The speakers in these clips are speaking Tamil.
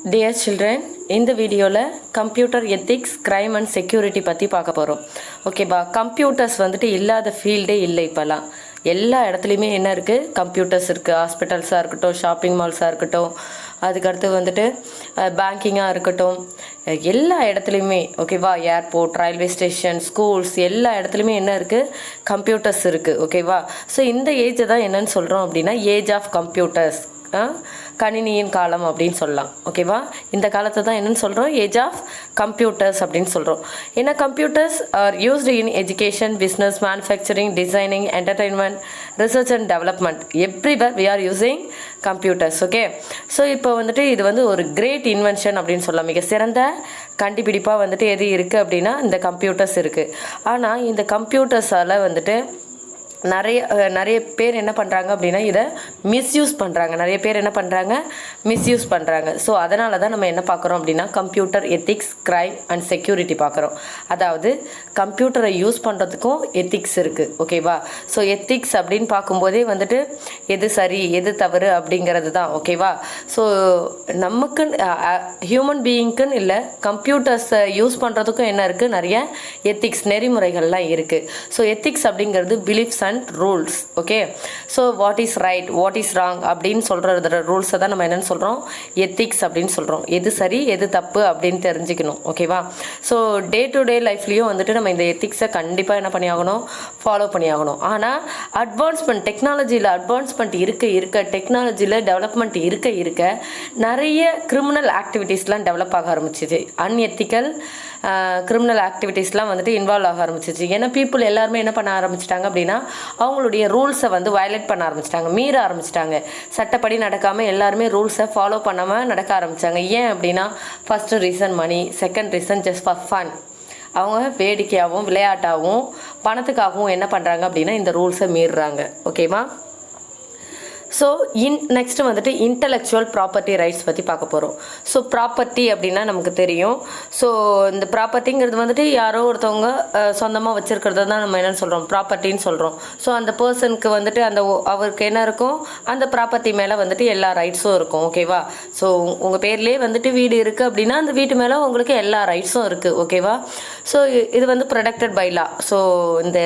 Dear children, இந்த வீடியோவில் computer ethics crime and security பற்றி பார்க்க போகிறோம். ஓகேப்பா, கம்ப்யூட்டர்ஸ் வந்துட்டு இல்லாத ஃபீல்டே இல்லை. இப்போல்லாம் எல்லா இடத்துலையுமே என்ன இருக்குது, கம்ப்யூட்டர்ஸ் இருக்குது. ஹாஸ்பிட்டல்ஸாக இருக்கட்டும், ஷாப்பிங் மால்ஸாக இருக்கட்டும், அதுக்கடுத்து வந்துட்டு பேங்கிங்காக இருக்கட்டும், எல்லா இடத்துலையுமே ஓகேவா, ஏர்போர்ட், ரயில்வே ஸ்டேஷன், ஸ்கூல்ஸ், எல்லா இடத்துலையுமே என்ன இருக்குது, கம்ப்யூட்டர்ஸ் இருக்குது. ஓகேவா, ஸோ இந்த ஏஜை தான் என்னன்னு சொல்கிறோம் அப்படின்னா ஏஜ் ஆஃப் கம்ப்யூட்டர்ஸ், கணினியின் காலம் அப்படின்னு சொல்லலாம். ஓகேவா, இந்த காலத்தை தான் என்னென்னு சொல்கிறோம், ஏஜ் ஆஃப் கம்ப்யூட்டர்ஸ் அப்படின்னு சொல்கிறோம். ஏன்னா computers are used in education, business, manufacturing, designing, entertainment, research and development, everywhere we are using computers. Okay, so இப்போ வந்துட்டு இது வந்து ஒரு கிரேட் இன்வென்ஷன் அப்படின்னு சொல்லலாம். மிக சிறந்த கண்டுபிடிப்பாக வந்துட்டு எது இருக்குது அப்படின்னா இந்த கம்ப்யூட்டர்ஸ் இருக்குது. ஆனால் இந்த கம்ப்யூட்டர்ஸால் வந்துட்டு நிறைய பேர் என்ன பண்ணுறாங்க அப்படின்னா இதை மிஸ்யூஸ் பண்ணுறாங்க. நிறைய பேர் என்ன பண்ணுறாங்க, மிஸ்யூஸ் பண்ணுறாங்க. ஸோ அதனால தான் நம்ம என்ன பார்க்குறோம் அப்படின்னா computer ethics, crime and security பார்க்குறோம். அதாவது கம்ப்யூட்டரை யூஸ் பண்ணுறதுக்கும் எத்திக்ஸ் இருக்குது. ஓகேவா, ஸோ எத்திக்ஸ் அப்படின்னு பார்க்கும்போதே வந்துட்டு எது சரி எது தவறு அப்படிங்கிறது தான். ஓகேவா, ஸோ நமக்குன்னு ஹியூமன் பீயிங்க்குன்னு இல்லை, கம்ப்யூட்டர்ஸை யூஸ் பண்ணுறதுக்கும் என்ன இருக்குது, நிறைய எத்திக்ஸ் நெறிமுறைகள்லாம் இருக்குது. ஸோ எத்திக்ஸ் அப்படிங்கிறது beliefs and rules. Okay, so what is right, what is wrong அப்படின்னு சொல்கிற ரூல்ஸை தான் நம்ம என்னென்னு சொல்கிறோம், எத்திக்ஸ் அப்படின்னு சொல்கிறோம். எது சரி எது தப்பு அப்படின்னு தெரிஞ்சுக்கணும். ஓகேவா, ஸோ டே டு டே லைஃப்லேயும் வந்துட்டு நம்ம இந்த எத்திக்ஸை கண்டிப்பாக என்ன பண்ணி ஆகணும், ஃபாலோ பண்ணி ஆகணும். ஆனால் அட்வான்ஸ்மெண்ட், டெக்னாலஜியில் அட்வான்ஸ்மெண்ட் இருக்க டெக்னாலஜியில் டெவலப்மெண்ட் இருக்க நிறைய கிரிமினல் ஆக்டிவிட்டீஸ்லாம் டெவலப் ஆக ஆரம்பிச்சிச்சு. அன்எத்திக்கல் கிரிமினல் ஆக்டிவிட்டீஸ்லாம் வந்துட்டு இன்வால்வ் ஆக ஆரம்பிச்சிச்சு. ஏன்னா பீப்புள் எல்லாருமே என்ன பண்ண ஆரம்பிச்சிட்டாங்க அப்படின்னா அவங்களுடைய ரூல்ஸை வந்து வயலேட் பண்ண ஆரம்பிச்சிட்டாங்க, மீற ஆரம்பிச்சிட்டாங்க. சட்டப்படி நடக்காமல் எல்லாருமே ரூல்ஸை ஃபாலோ பண்ணாமல் நடக்க ஆரம்பித்தாங்க. ஏன் அப்படின்னா first reason money, second reason just for fun. அவங்க வேடிக்கையாகவும் விளையாட்டாகவும் பணத்துக்காகவும் என்ன பண்ணுறாங்க அப்படின்னா இந்த ரூல்ஸை மீறுறாங்க. ஓகேவா, ஸோ நெக்ஸ்ட்டு வந்துட்டு இன்டலெக்சுவல் ப்ராப்பர்ட்டி ரைட்ஸ் பற்றி பார்க்க போகிறோம். ஸோ ப்ராப்பர்ட்டி அப்படின்னா நமக்கு தெரியும். ஸோ இந்த ப்ராப்பர்ட்டிங்கிறது வந்துட்டு யாரோ ஒருத்தவங்க சொந்தமாக வச்சுருக்கிறத தான் நம்ம என்னென்னு சொல்கிறோம், ப்ராப்பர்ட்டின்னு சொல்கிறோம். ஸோ அந்த பர்சனுக்கு வந்துட்டு அவருக்கு என்ன இருக்கும், அந்த ப்ராப்பர்ட்டி மேலே வந்துட்டு எல்லா ரைட்ஸும் இருக்கும். ஓகேவா, ஸோ உங்கள் பேர்லேயே வந்துட்டு வீடு இருக்குது அப்படின்னா அந்த வீட்டு மேலே உங்களுக்கு எல்லா ரைட்ஸும் இருக்குது. ஓகேவா, ஸோ இது வந்து ப்ரொடெக்டட் பை லா. ஸோ இந்த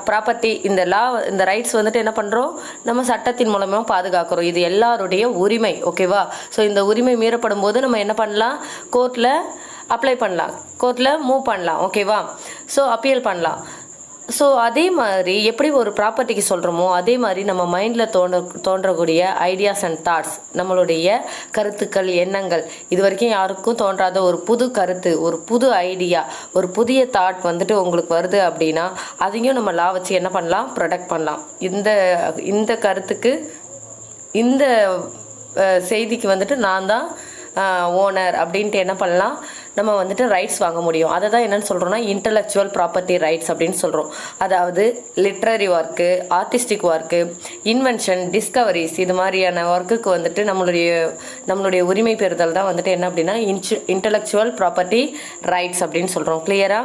ப்ராப்பர்ட்டி, இந்த லா, இந்த ரைட்ஸ் வந்துட்டு என்ன பண்ணுறோம், நம்ம சட்டத்தின் மூலமாக பாதுகாக்கிறோம். இது எல்லாருடைய உரிமை. ஓகேவா, ஸோ இந்த உரிமை மீறப்படும் போது நம்ம என்ன பண்ணலாம், கோர்ட்டில் அப்ளை பண்ணலாம், கோர்ட்டில் மூவ் பண்ணலாம். ஓகேவா, ஸோ அப்பீல் பண்ணலாம். ஸோ அதே மாதிரி எப்படி ஒரு ப்ராப்பர்ட்டிக்கு சொல்கிறோமோ அதே மாதிரி நம்ம மைண்டில் தோன்றக்கூடிய ஐடியாஸ் அண்ட் தாட்ஸ், நம்மளுடைய கருத்துக்கள், எண்ணங்கள், இது வரைக்கும் யாருக்கும் தோன்றாத ஒரு புது கருத்து, ஒரு புது ஐடியா, ஒரு புதிய தாட் வந்துட்டு உங்களுக்கு வருது அப்படின்னா அதையும் நம்ம லா வச்சு என்ன பண்ணலாம், ப்ரொடெக்ட் பண்ணலாம். இந்த கருத்துக்கு, இந்த செய்திக்கு வந்துட்டு நான் தான் ஓனர் அப்படின்ட்டு என்ன பண்ணலாம், நம்ம வந்துட்டு ரைட்ஸ் வாங்க முடியும். அதை தான் என்னென்னு சொல்கிறோன்னா இன்டலெக்சுவல் ப்ராப்பர்ட்டி ரைட்ஸ் அப்படின்னு சொல்கிறோம். அதாவது literary work, artistic work, invention, discoveries, இது மாதிரியான ஒர்க்குக்கு வந்துட்டு நம்மளுடைய உரிமை பெறுதல் தான் வந்துட்டு என்ன அப்படின்னா இன்டலெக்சுவல் ப்ராப்பர்ட்டி ரைட்ஸ் அப்படின்னு சொல்கிறோம். கிளியரா,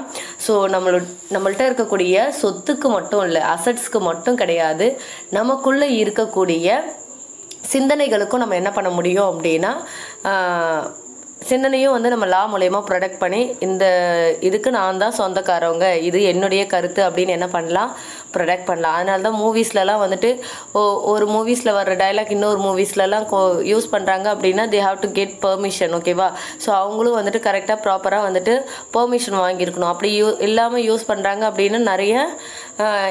ஸோ நம்மள்கிட்ட இருக்கக்கூடிய சொத்துக்கு மட்டும் இல்லை, அசட்ஸ்க்கு மட்டும் கிடையாது, நமக்குள்ளே இருக்கக்கூடிய சிந்தனைகளுக்கும் நம்ம என்ன பண்ண முடியும் அப்படின்னா சிந்தனையும் வந்து நம்ம லா மூலயமா ப்ரொடெக்ட் பண்ணி இதுக்கு நான் தான் சொந்தக்காரவங்க, இது என்னுடைய கருத்து அப்படின்னு என்ன பண்ணலாம், ப்ரொடெக்ட் பண்ணலாம். அதனால தான் மூவிஸ்லலாம் வந்துட்டு ஒரு மூவிஸில் வர்ற டைலாக் இன்னொரு மூவிஸ்லலாம் யூஸ் பண்ணுறாங்க அப்படின்னா they have to get permission. ஓகேவா, ஸோ அவங்களும் வந்துட்டு கரெக்டாக ப்ராப்பராக வந்துட்டு பெர்மிஷன் வாங்கியிருக்கணும். அப்படி இல்லாமல் யூஸ் பண்ணுறாங்க அப்படின்னு நிறைய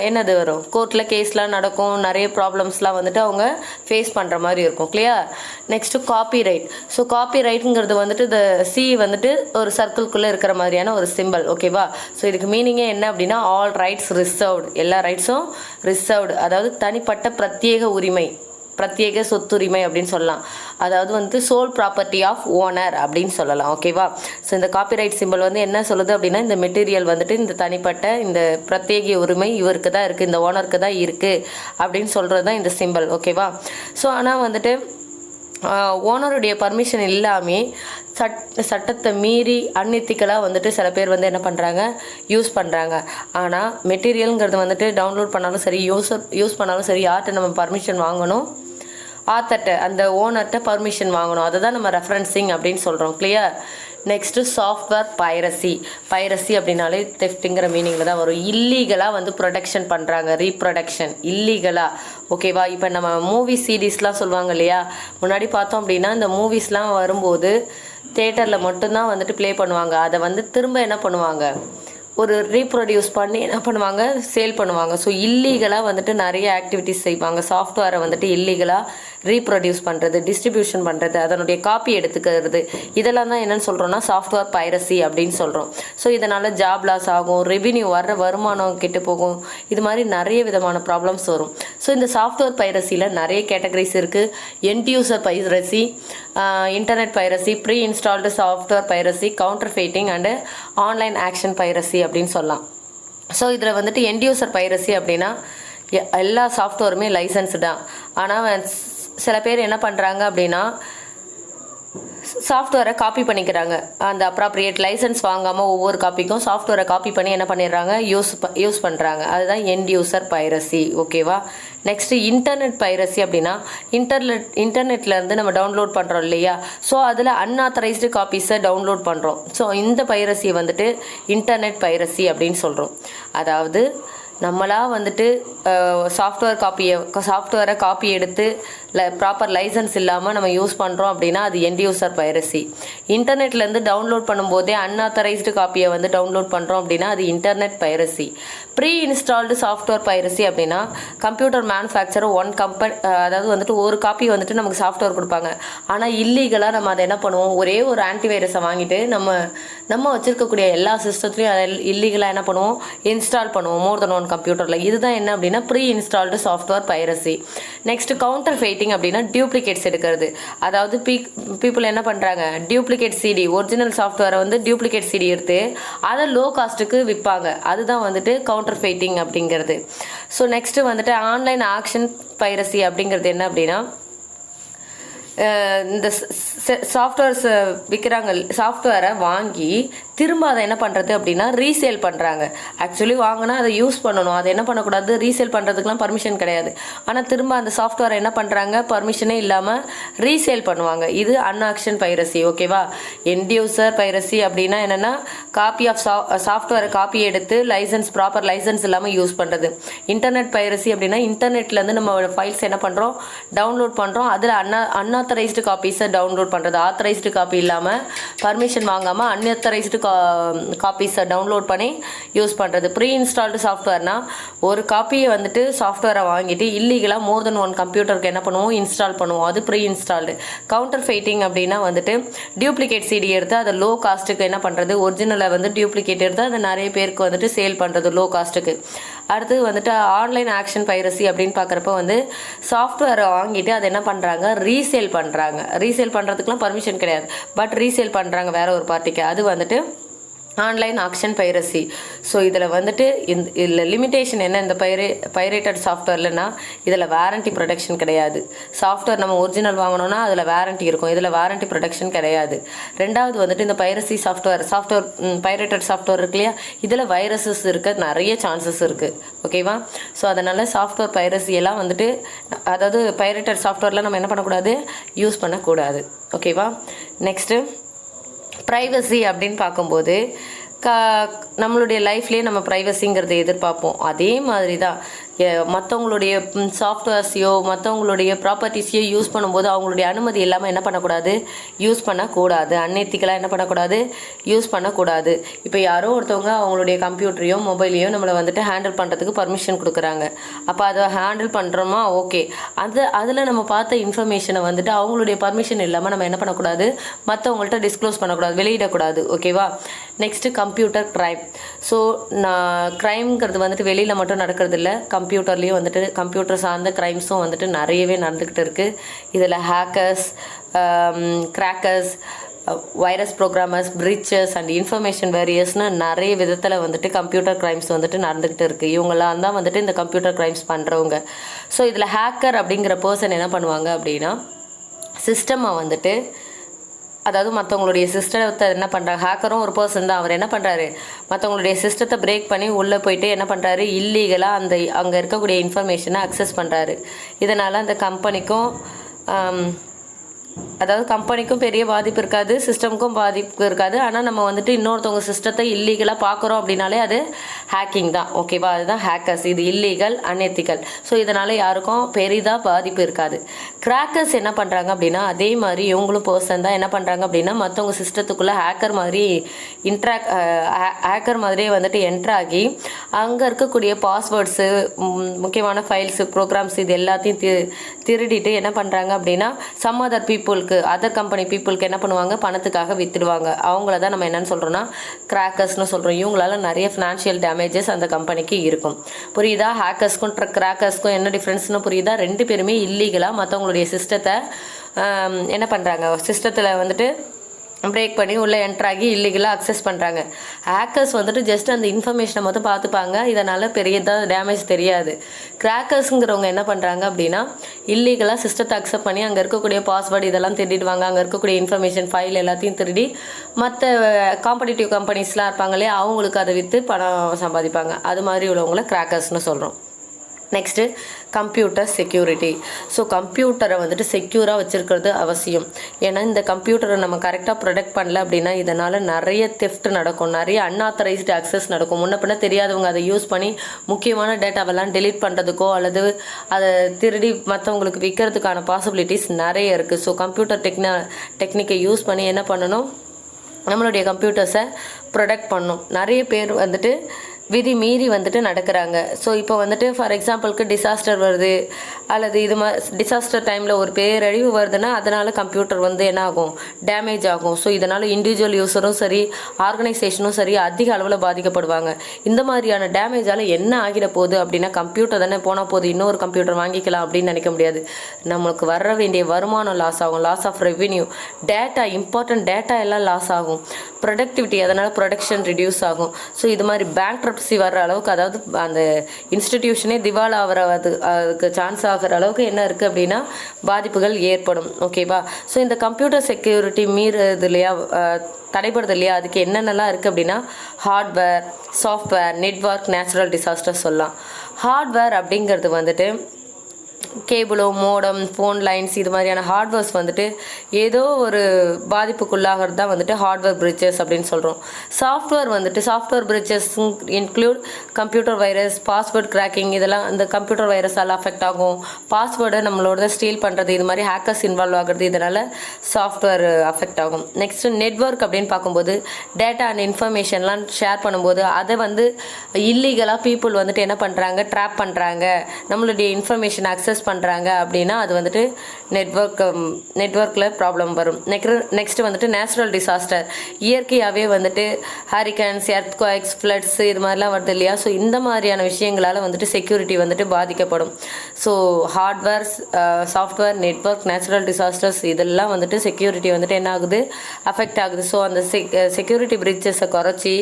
என்னது வரும், கோர்ட்டில் கேஸ்லாம் நடக்கும், நிறைய ப்ராப்ளம்ஸ்லாம் வந்துட்டு அவங்க ஃபேஸ் பண்ணுற மாதிரி இருக்கும். Clear, next copyright. So காப்பி ரைட்டுங்கிறது வந்துட்டு இந்த சி வந்துட்டு ஒரு சர்க்கிள்குள்ளே இருக்கிற மாதிரியான ஒரு சிம்பிள். ஓகேவா, ஸோ இதுக்கு மீனிங்கே என்ன அப்படின்னா ஆல் ரைட்ஸ் ரிசர்வ்டு, எல்லா ரைட்ஸும் ரிசர்வ்டு, அதாவது தனிப்பட்ட பிரத்யேக உரிமை, பிரத்யேக சொத்துரிமை அப்படின்னு சொல்லலாம். அதாவது வந்து சோல் ப்ராப்பர்ட்டி ஆஃப் ஓனர் அப்படின்னு சொல்லலாம். ஓகேவா, ஸோ இந்த காப்பிரைட் சிம்பிள் வந்து என்ன சொல்லுது அப்படின்னா இந்த மெட்டீரியல் வந்துட்டு இந்த தனிப்பட்ட இந்த பிரத்யேக உரிமை இவருக்கு தான் இருக்குது, இந்த ஓனருக்கு தான் இருக்குது அப்படின்னு சொல்கிறது தான் இந்த சிம்பிள். ஓகேவா, ஸோ ஆனால் வந்துட்டு ஓனருடைய பர்மிஷன் இல்லாமல் சட்டத்தை மீறி அன்எத்திக்கலாக வந்துட்டு சில பேர் வந்து என்ன பண்ணுறாங்க, யூஸ் பண்ணுறாங்க. ஆனால் மெட்டீரியலுங்கிறது வந்துட்டு டவுன்லோட் பண்ணாலும் சரி, யூஸ் பண்ணாலும் சரி, யார்கிட்ட நம்ம பர்மிஷன் வாங்கணும், ஆத்தர்கிட்ட அந்த ஓனர்கிட்ட பர்மிஷன் வாங்கணும். அதை தான் நம்ம ரெஃபரன்சிங் அப்படின்னு சொல்கிறோம். கிளியர்? நெக்ஸ்ட்டு சாஃப்ட்வேர் பைரசி அப்படின்னாலே தெஃப்ட்டுங்கிற மீனிங்கில் தான் வரும். இல்லீகலாக வந்து ப்ரொடக்ஷன் பண்ணுறாங்க, ரீப்ரொடக்ஷன் இல்லீகலாக. ஓகேவா? இப்போ நம்ம மூவி சீரீஸ்லாம் சொல்லுவாங்க இல்லையா, முன்னாடி பார்த்தோம் அப்படின்னா இந்த மூவிஸ்லாம் வரும்போது தேட்டரில் மட்டும்தான் வந்துட்டு ப்ளே பண்ணுவாங்க. அதை வந்து திரும்ப என்ன பண்ணுவாங்க, ஒரு ரீப்ரொடியூஸ் பண்ணி என்ன பண்ணுவாங்க, சேல் பண்ணுவாங்க. ஸோ இல்லீகலாக வந்துட்டு நிறைய ஆக்டிவிட்டிஸ் செய்வாங்க. சாஃப்ட்வேரை வந்துட்டு இல்லீகலாக ரீப்ரொடியூஸ் பண்ணுறது, டிஸ்ட்ரிபியூஷன் பண்ணுறது, அதனுடைய காப்பி எடுத்துக்கிறது, இதெல்லாம் தான் என்னென்னு சொல்கிறோன்னா சாஃப்ட்வேர் பைரசி அப்படின்னு சொல்கிறோம். ஸோ இதனால் ஜாப் லாஸ் ஆகும், ரெவின்யூ வர்ற வருமானம் கெட்டு போகும், இது மாதிரி நிறைய விதமான ப்ராப்ளம்ஸ் வரும். ஸோ இந்த சாஃப்ட்வேர் பைரசியில் நிறைய கேட்டகரிஸ் இருக்குது. End user piracy, internet piracy, pre installed software piracy, counterfeiting and online auction piracy அப்படின்னு சொல்லலாம். ஸோ இதில் வந்துட்டு எண்ட் யூசர் பைரசி அப்படின்னா எல்லா சாஃப்ட்வேருமே லைசன்ஸு தான். ஆனால் சில பேர் என்ன பண்ணுறாங்க அப்படின்னா சாஃப்ட்வேரை காப்பி பண்ணிக்கிறாங்க. அந்த அப்ராப்ரியேட் லைசன்ஸ் வாங்காமல் ஒவ்வொரு காப்பிக்கும் சாஃப்ட்வேரை காப்பி பண்ணி என்ன பண்ணிடுறாங்க, யூஸ் பண்ணுறாங்க. அதுதான் எண்ட் யூசர் பைரசி. ஓகேவா? நெக்ஸ்ட்டு இன்டர்நெட் பைரசி அப்படின்னா இன்டர்நெட்லேருந்து நம்ம டவுன்லோட் பண்ணுறோம் இல்லையா, ஸோ அதில் அன்ஆத்தரைஸ்டு காப்பீஸை டவுன்லோட் பண்ணுறோம். ஸோ இந்த பைரசியை வந்துட்டு இன்டர்நெட் பைரசி அப்படின்னு சொல்கிறோம். அதாவது நம்மளாக வந்துட்டு சாஃப்ட்வேரை காப்பி எடுத்து ப்ராப்பர் லைசன்ஸ் இல்லாமல் நம்ம யூஸ் பண்ணுறோம் அப்படின்னா அது எண்ட் யூசர் பைரசி. இன்டர்நெட்லேருந்து டவுன்லோட் பண்ணும்போதே அன்ஆத்தரைஸ்டு காப்பியை வந்து டவுன்லோட் பண்ணுறோம் அப்படின்னா அது internet piracy. Pre installed software piracy அப்படின்னா கம்ப்யூட்டர் மேனுஃபேக்சரர் அதாவது வந்துட்டு ஒரு காப்பி வந்துட்டு நமக்கு சாஃப்ட்வேர் கொடுப்பாங்க. ஆனால் இல்லீகலாக நம்ம அதை என்ன பண்ணுவோம், ஒரே ஒரு ஆன்டிவைரஸை வாங்கிட்டு நம்ம வச்சுருக்கக்கூடிய எல்லா சிஸ்டத்துலையும் அதை இல்லீகலாக என்ன பண்ணுவோம், இன்ஸ்டால் பண்ணுவோம் மோர் தென் ஒன் கம்ப்யூட்டரில். இதுதான் என்ன அப்படின்னா pre installed software piracy. Next counterfeiting அப்படின்னா டியூப்ளிகேட்ஸ் எடுக்கிறது. அதாவது பீப்புள் என்ன பண்ணுறாங்க, டியூப்ளிகேட் சிடி, ஒரிஜினல் சாஃப்ட்வேரை வந்து டியூப்ளிகேட் சிடி எடுத்து அதை லோ காஸ்ட்டுக்கு விற்பாங்க. அதுதான் வந்துட்டு கவுண்டர் ஃபெயிட்டிங் அப்படிங்கிறது. ஸோ நெக்ஸ்ட்டு வந்துட்டு ஆன்லைன் ஆக்ஷன் பைரசி அப்படிங்கிறது என்ன அப்படின்னா இந்த சாஃப்ட்வேர்ஸ் விற்கிறாங்க, சாஃப்ட்வேரை வாங்கி திரும்ப அதை என்ன பண்ணுறது அப்படின்னா ரீசேல் பண்ணுறாங்க. ஆக்சுவலி வாங்கினா அதை யூஸ் பண்ணணும், அதை என்ன பண்ணக்கூடாது, ரீசேல் பண்ணுறதுக்குலாம் பர்மிஷன் கிடையாது. ஆனால் திரும்ப அந்த சாஃப்ட்வேரை என்ன பண்ணுறாங்க, பர்மிஷனே இல்லாமல் ரீசேல் பண்ணுவாங்க. இது அன்ஆக்ஷன் பைரசி. ஓகேவா? எண்ட் யூசர் பைரசி அப்படின்னா என்னென்னா காப்பி ஆஃப் சாஃப்ட்வேரை காப்பி எடுத்து ப்ராப்பர் லைசன்ஸ் இல்லாமல் யூஸ் பண்ணுறது. இன்டர்நெட் பைரசி அப்படின்னா இன்டர்நெட்லேருந்து நம்ம ஃபைல்ஸ் என்ன பண்ணுறோம், டவுன்லோட் பண்ணுறோம், அதில் அன்ஆத்தரைஸ்டு காப்பீஸை டவுன்லோட் பண்ணுறது. ஆத்தரைஸ்டு காப்பி இல்லாமல் பர்மிஷன் வாங்காமல் அன்ஆத்தரைஸ்டு காப்பீஸை டவுன்லோட் பண்ணி யூஸ் பண்ணுறது. ப்ரீ இன்ஸ்டால்டு சாஃப்ட்வேர்னா ஒரு காப்பியை வந்துட்டு சாஃப்ட்வேரை வாங்கிட்டு இல்லீகலாக மோர் தென் ஒன் கம்ப்யூட்டருக்கு என்ன பண்ணுவோம், இன்ஸ்டால் பண்ணுவோம். அது ப்ரீ இன்ஸ்டால்டு. கவுண்டர் ஃபெயிட்டிங் அப்படின்னா வந்துட்டு டியூப்ளிகேட் சிடி எடுத்து அதை லோ காஸ்ட்டுக்கு என்ன பண்ணுறது, ஒரிஜினலை வந்து டியூப்ளிகேட் எடுத்து அதை நிறைய பேருக்கு வந்துட்டு சேல் பண்ணுறது லோ காஸ்ட்டுக்கு. அடுத்து வந்துட்டு ஆன்லைன் ஆக்ஷன் பைரசி அப்படின்னு பார்க்குறப்ப வந்து சாஃப்ட்வேரை வாங்கிட்டு அதை என்ன பண்ணுறாங்க, ரீசேல் பண்ணுறாங்க. ரீசேல் பண்ணுறதுக்குலாம் பர்மிஷன் கிடையாது, பட் ரீசேல் பண்ணுறாங்க வேற ஒரு பார்ட்டிக்கு. அது வந்துட்டு ஆன்லைன் ஆக்ஷன் பைரசி. ஸோ இதில் வந்துட்டு இதில் லிமிட்டேஷன் என்ன, இந்த பைரேட்டட் சாஃப்ட்வேர்லன்னா இதில் வாரண்டி ப்ரொடெக்ஷன் கிடையாது. சாஃப்ட்வேர் நம்ம ஒரிஜினல் வாங்கினோன்னா அதில் வாரண்டி இருக்கும், இதில் வாரண்டி ப்ரொடெக்ஷன் கிடையாது. ரெண்டாவது வந்துட்டு இந்த பைரசி சாஃப்ட்வேர் பைரேட்டட் சாஃப்ட்வேர் இருக்கு இல்லையா, இதில் வைரஸஸ் இருக்க நிறைய சான்சஸ் இருக்குது. ஓகேவா? ஸோ அதனால் சாஃப்ட்வேர் பைரசியெல்லாம் வந்துட்டு, அதாவது பைரேட்டட் சாஃப்ட்வேரில் நம்ம என்ன பண்ணக்கூடாது, யூஸ் பண்ணக்கூடாது. ஓகேவா? நெக்ஸ்ட்டு ப்ரைவசி அப்படின்னு பார்க்கும்போது நம்மளுடைய லைஃப்லேயே நம்ம ப்ரைவசிங்கிறத எதிர்பார்ப்போம். அதே மாதிரி தான் மற்றவங்களுடைய சாஃப்ட்வேர்ஸையோ மற்றவங்களுடைய ப்ராப்பர்ட்டிஸையோ யூஸ் பண்ணும்போது அவங்களுடைய அனுமதி இல்லாமல் என்ன பண்ணக்கூடாது, யூஸ் பண்ணக்கூடாது. அன்எத்திக்கலாக என்ன பண்ணக்கூடாது, யூஸ் பண்ணக்கூடாது. இப்போ யாரோ ஒருத்தவங்க அவங்களுடைய கம்ப்யூட்டரையோ மொபைலையோ நம்மளை வந்துட்டு ஹேண்டில் பண்ணுறதுக்கு பர்மிஷன் கொடுக்குறாங்க. அப்போ அதை ஹேண்டில் பண்ணுறோமா, ஓகே. அதில் நம்ம பார்த்த இன்ஃபர்மேஷனை வந்துட்டு அவங்களுடைய பர்மிஷன் இல்லாமல் நம்ம என்ன பண்ணக்கூடாது, மற்றவங்கள்ட்ட டிஸ்க்ளோஸ் பண்ணக்கூடாது, வெளியிடக்கூடாது. ஓகேவா? Next computer crime. ஸோ க்ரைம்ங்கிறது வந்துட்டு வெளியில் மட்டும் நடக்கிறது இல்லை, கம்ப்யூட்டர்லேயும் வந்துட்டு கம்ப்யூட்டர் சார்ந்த க்ரைம்ஸும் வந்துட்டு நிறையவே நடந்துக்கிட்டு இருக்குது. இதில் ஹேக்கர்ஸ், கிராக்கர்ஸ், வைரஸ் ப்ரோக்ராமர்ஸ், பிரீச்சர்ஸ் அண்ட் இன்ஃபர்மேஷன் வேரியர்ஸ்னு நிறைய விதத்தில் வந்துட்டு கம்ப்யூட்டர் க்ரைம்ஸ் வந்துட்டு நடந்துக்கிட்டு இருக்குது. இவங்களாம் தான் வந்துட்டு இந்த கம்ப்யூட்டர் க்ரைம்ஸ் பண்ணுறவங்க. ஸோ இதில் ஹேக்கர் அப்படிங்கிற பர்சன் என்ன பண்ணுவாங்க அப்படின்னா சிஸ்டமை வந்துட்டு, அதாவது மற்றவங்களுடைய சிஸ்டத்தை என்ன பண்ணுறாங்க, ஹேக்கரும் ஒரு பர்சன் தான். அவர் என்ன பண்ணுறாரு, மற்றவங்களுடைய சிஸ்டத்தை பிரேக் பண்ணி உள்ளே போயிட்டு என்ன பண்ணுறாரு, இல்லீகலாக அங்கே இருக்கக்கூடிய இன்ஃபர்மேஷனை அக்சஸ் பண்ணுறாரு. இதனால் அந்த கம்பெனிக்கும் அதாவது கம்பெனிக்கும் பெரிய பாதிப்பு இருக்காது, சிஸ்டமுக்கும் பாதிப்பு இருக்காது. ஆனால் நம்ம வந்துட்டு இன்னொருத்தவங்க சிஸ்டத்தை இல்லீகலாக பார்க்குறோம் அப்படின்னாலே அது ஹேக்கிங் தான். ஓகேவா? அதுதான் ஹேக்கர்ஸ். இது இல்லீகல், அன்எத்திக்கல். ஸோ இதனால் யாருக்கும் பெரிதாக பாதிப்பு இருக்காது. கிராக்கர்ஸ் என்ன பண்ணுறாங்க அப்படின்னா, அதே மாதிரி இவங்களும் பர்சன் தான் என்ன பண்ணுறாங்க அப்படின்னா, மற்றவங்க சிஸ்டத்துக்குள்ளே ஹேக்கர் மாதிரியே வந்துட்டு என்ட்ராகி அங்கே இருக்கக்கூடிய பாஸ்வேர்ட்ஸு, முக்கியமான ஃபைல்ஸு, ப்ரோக்ராம்ஸ் இது எல்லாத்தையும் திருடிட்டு என்ன பண்ணுறாங்க அப்படின்னா, சம் அதர் பீப்புளுக்கு, அதர் கம்பெனி பீப்புளுக்கு என்ன பண்ணுவாங்க, பணத்துக்காக வித்துடுவாங்க. அவங்கள தான் நம்ம என்னன்னு சொல்கிறோன்னா கிராக்கர்ஸ்னு சொல்கிறோம். இவங்களால நிறைய ஃபினான்ஷியல் டேமேஜஸ் அந்த கம்பெனிக்கு இருக்கும். புரியுதா? ஹேக்கர்ஸ்க்கும் கிராக்கர்ஸ்க்கும் என்ன டிஃப்ரென்ஸ்னு புரியுதா? ரெண்டு பேருமே இல்லீகலாக மற்றவங்களுடைய சிஸ்டத்தை என்ன பண்ணுறாங்க, சிஸ்டத்தில் வந்துட்டு பிரேக் பண்ணி உள்ளே என்ட்ராகி இல்லீகலாக அக்சஸ் பண்ணுறாங்க. ஹேக்கர்ஸ் வந்துட்டு ஜஸ்ட் அந்த இன்ஃபர்மேஷனை மட்டும் பார்த்துப்பாங்க, இதனால் பெரியதாக டேமேஜ் தெரியாது. கிராக்கர்ஸுங்கிறவங்க என்ன பண்ணுறாங்க அப்படின்னா, இல்லீகலாக சிஸ்டத்தை அக்செப்ட் பண்ணி அங்கே இருக்கக்கூடிய பாஸ்வேர்டு இதெல்லாம் திருடிடுவாங்க, அங்கே இருக்கக்கூடிய இன்ஃபர்மேஷன் ஃபைல் எல்லாத்தையும் திருடி மற்ற காம்படிட்டிவ் கம்பெனிஸ்லாம் இருப்பாங்க இல்லையா, அவங்களுக்கு அதை விற்று பணம் சம்பாதிப்பாங்க. அது மாதிரி உள்ளவங்கள கிராக்கர்ஸ்னு சொல்கிறோம். Next computer security. ஸோ கம்ப்யூட்டரை வந்துட்டு செக்யூராக வச்சுருக்கிறது அவசியம். ஏன்னா இந்த கம்ப்யூட்டரை நம்ம கரெக்டாக ப்ரொடெக்ட் பண்ணல அப்படின்னா இதனால் நிறைய தெஃப்ட் நடக்கும், நிறைய அன்ஆத்தரைஸ்டு அக்சஸ் நடக்கும். முன்ன பின்ன தெரியாதவங்க அதை யூஸ் பண்ணி முக்கியமான டேட்டாவெல்லாம் டெலீட் பண்ணுறதுக்கோ அல்லது அதை திருடி மற்றவங்களுக்கு விற்கிறதுக்கான பாசிபிலிட்டிஸ் நிறைய இருக்குது. ஸோ கம்ப்யூட்டர் டெக்னிக்கை யூஸ் பண்ணி என்ன பண்ணணும், நம்மளுடைய கம்ப்யூட்டர்ஸை ப்ரொடெக்ட் பண்ணணும். நிறைய பேர் வந்துட்டு விதி மீறி வந்துட்டு நடக்கிறாங்க. ஸோ இப்போ வந்துட்டு ஃபார் எக்ஸாம்பிளுக்கு டிசாஸ்டர் வருது அல்லது இது மாதிரி டிசாஸ்டர் டைமில் ஒரு பேரழிவு வருதுன்னா அதனால் கம்ப்யூட்டர் வந்து என்ன ஆகும், டேமேஜ் ஆகும். ஸோ இதனால் இண்டிவிஜுவல் யூஸரும் சரி, ஆர்கனைசேஷனும் சரி அதிக அளவில் பாதிக்கப்படுவாங்க. இந்த மாதிரியான டேமேஜால் என்ன ஆகிட போகுது அப்படின்னா, கம்ப்யூட்டர் தானே போனால் போது இன்னொரு கம்ப்யூட்டர் வாங்கிக்கலாம் அப்படின்னு நினைக்க முடியாது. நம்மளுக்கு வர வேண்டிய வருமானம் லாஸ் ஆகும், loss of revenue, data, important data எல்லாம் லாஸ் ஆகும், ப்ரொடக்டிவிட்டி, அதனால் ப்ரொடக்ஷன் ரிடியூஸ் ஆகும். ஸோ இது மாதிரி பேங்க்ரப்சி வர்ற அளவுக்கு, அதாவது அந்த இன்ஸ்டிடியூஷனே திவால் அதுக்கு சான்ஸ் ஆகிற அளவுக்கு என்ன இருக்குது அப்படின்னா பாதிப்புகள் ஏற்படும். ஓகேவா? ஸோ இந்த கம்ப்யூட்டர் செக்யூரிட்டி மீறுது இல்லையா, தடைபடுது இல்லையா, அதுக்கு என்னென்னலாம் இருக்குது அப்படின்னா hardware, software, network, natural disaster சொல்லலாம். ஹார்ட்வேர் அப்படிங்கிறது வந்துட்டு கேபிளோ, மோடம், ஃபோன் லைன்ஸ் இது மாதிரியான ஹார்ட்வேர்ஸ் வந்துட்டு ஏதோ ஒரு பாதிப்புக்குள்ளாகிறது தான் வந்துட்டு ஹார்ட்வேர் பிரிட்ஜஸ் அப்படின்னு சொல்கிறோம். சாஃப்ட்வேர் வந்துட்டு software breaches include computer virus, password cracking, இதெல்லாம் இந்த கம்ப்யூட்டர் வைரஸால் அஃபெக்ட் ஆகும். பாஸ்வேர்டை நம்மளோட ஸ்டீல் பண்ணுறது, இது மாதிரி ஹேக்கர்ஸ் இன்வால்வ் ஆகிறது, இதனால் சாஃப்ட்வேர் அஃபெக்ட் ஆகும். நெக்ஸ்ட்டு நெட்வொர்க் அப்படின்னு பார்க்கும்போது டேட்டா அண்ட் இன்ஃபர்மேஷன்லாம் ஷேர் பண்ணும்போது அதை வந்து இல்லீகலாக பீப்புள் வந்துட்டு என்ன பண்ணுறாங்க, ட்ராப் பண்ணுறாங்க, நம்மளுடைய இன்ஃபர்மேஷன் அக்சஸ் பண்ணுறாங்க அப்படின்னா அது வந்துட்டு நெட்வொர்க்கில் ப்ராப்ளம் வரும். நெக்ஸ்ட் வந்துட்டு நேச்சுரல் டிசாஸ்டர், இயற்கையாகவே வந்துட்டு ஹரிகன்ஸ், எர்த்குவைக்ஸ், ஃப்ளட்ஸ் இது மாதிரிலாம் வருது இல்லையா. ஸோ இந்த மாதிரியான விஷயங்களால் வந்துட்டு செக்யூரிட்டி வந்துட்டு பாதிக்கப்படும். So hardware, software, network, natural disasters இதெல்லாம் வந்துட்டு செக்யூரிட்டி வந்துட்டு என்ன ஆகுது, அஃபெக்ட் ஆகுது. ஸோ அந்த செக்யூரிட்டி பிரிட்ஜஸை குறைச்சி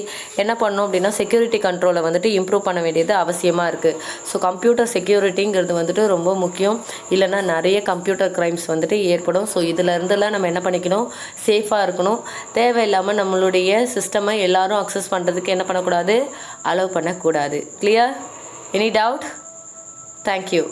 என்ன பண்ணணும் அப்படின்னா செக்யூரிட்டி கண்ட்ரோலை வந்துட்டு இம்ப்ரூவ் பண்ண வேண்டியது அவசியமாக இருக்குது. ஸோ கம்ப்யூட்டர் செக்யூரிட்டிங்கிறது வந்துட்டு ரொம்ப முக்கியம். இல்லைன்னா நிறைய கம்ப்யூட்டர் கிரைம்ஸ் வந்துட்டு ஏற்படும். ஸோ இதிலருந்துலாம் நம்ம என்ன பண்ணிக்கணும், சேஃபாக இருக்கணும். தேவையில்லாமல் நம்மளுடைய சிஸ்டமை எல்லாரும் அக்சஸ் பண்ணுறதுக்கு என்ன பண்ணக்கூடாது, அலோவ் பண்ணக்கூடாது. கிளியர்? Any doubt? தேங்க்யூ.